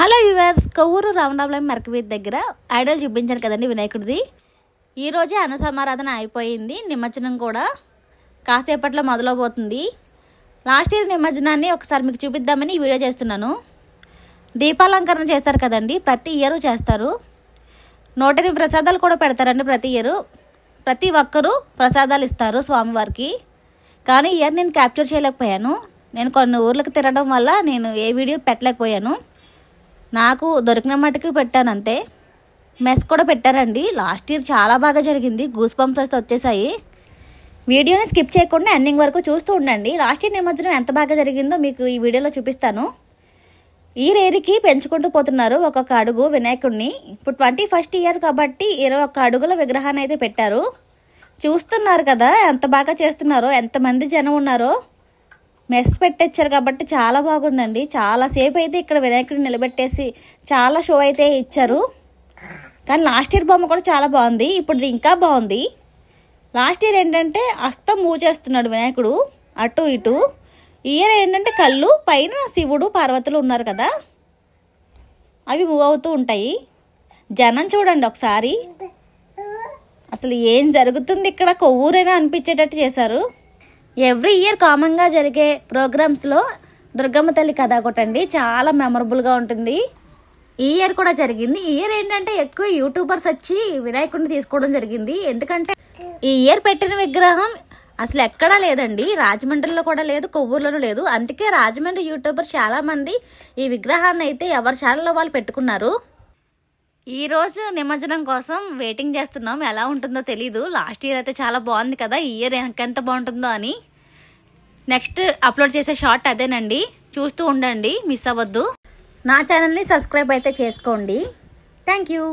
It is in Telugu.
హలో వ్యూవర్స్, కొవ్వూరు రామనామలం మరకవీధి దగ్గర ఐడల్ చూపించాను కదండి వినాయకుడిది. ఈరోజే అన్నసమారాధన అయిపోయింది. నిమజ్జనం కూడా కాసేపట్లో మొదలవబోతుంది. లాస్ట్ ఇయర్ నిమజ్జనాన్ని ఒకసారి మీకు చూపిద్దామని ఈ వీడియో చేస్తున్నాను. దీపాలంకరణ చేస్తారు కదండి, ప్రతి ఇయర్ చేస్తారు. 108 ప్రసాదాలు కూడా పెడతారండి ప్రతి ఇయర్. ప్రతి ఒక్కరూ ప్రసాదాలు ఇస్తారు స్వామివారికి. కానీ ఈ ఇయర్ నేను క్యాప్చర్ చేయలేకపోయాను. నేను కొన్ని ఊర్లకు తిరగడం వల్ల నేను ఏ వీడియో పెట్టలేకపోయాను. నాకు దొరికిన మట్టుకు పెట్టాను అంతే. మెస్ కూడా పెట్టారండి. లాస్ట్ ఇయర్ చాలా బాగా జరిగింది. గూస్ బంప్స్ అయితే వచ్చేసాయి. వీడియోని స్కిప్ చేయకుండా ఎండింగ్ వరకు చూస్తూ ఉండండి. లాస్ట్ ఇయర్ నిమజ్జనం ఎంత బాగా జరిగిందో మీకు ఈ వీడియోలో చూపిస్తాను. ఈ రేరికి పెంచుకుంటూ పోతున్నారు ఒక్కొక్క అడుగు వినాయకుడిని. ఇప్పుడు 21st ఇయర్ కాబట్టి 21 అడుగుల విగ్రహాన్ని అయితే పెట్టారు. చూస్తున్నారు కదా ఎంత బాగా చేస్తున్నారో, ఎంతమంది జనం ఉన్నారో. మెస్ పెట్టించారు కాబట్టి చాలా బాగుందండి. చాలాసేపు అయితే ఇక్కడ వినాయకుడిని నిలబెట్టేసి చాలా షో అయితే ఇచ్చారు. కానీ లాస్ట్ ఇయర్ బొమ్మ కూడా చాలా బాగుంది. ఇప్పుడు ఇంకా బాగుంది. లాస్ట్ ఇయర్ ఏంటంటే అస్తం మూవ్ చేస్తున్నాడు వినాయకుడు అటు ఇటు. ఈ ఇయర్ ఏంటంటే కళ్ళు పైన శివుడు పార్వతులు ఉన్నారు కదా, అవి మూవ్ అవుతూ ఉంటాయి. జనం చూడండి ఒకసారి, అసలు ఏం జరుగుతుంది ఇక్కడ, కొవ్వూరైనా అనిపించేటట్టు చేశారు. ఎవ్రీ ఇయర్ కామన్గా జరిగే ప్రోగ్రామ్స్లో దుర్గమ్మ తల్లి కథ ఒకటండి, చాలా మెమరబుల్గా ఉంటుంది. ఈ ఇయర్ కూడా జరిగింది. ఈ ఇయర్ ఏంటంటే ఎక్కువ యూట్యూబర్స్ వచ్చి వినాయకుడిని తీసుకోవడం జరిగింది. ఎందుకంటే ఈ ఇయర్ పెట్టిన విగ్రహం అసలు ఎక్కడా లేదండి. రాజమండ్రిలో కూడా లేదు, కొవ్వూరులోనూ లేదు. అందుకే రాజమండ్రి యూట్యూబర్స్ చాలామంది ఈ విగ్రహాన్ని అయితే ఎవరి ఛానల్లో వాళ్ళు పెట్టుకున్నారు. ఈరోజు నిమజ్జనం కోసం వెయిటింగ్ చేస్తున్నాం. ఎలా ఉంటుందో తెలీదు. లాస్ట్ ఇయర్ అయితే చాలా బాగుంది కదా, ఈ ఇయర్ ఎంత బాగుంటుందో అని. నెక్స్ట్ అప్లోడ్ చేసే షార్ట్ అదేనండి, చూస్తూ ఉండండి, మిస్ అవ్వద్దు. నా ఛానల్ని సబ్స్క్రైబ్ అయితే చేసుకోండి. Thank you.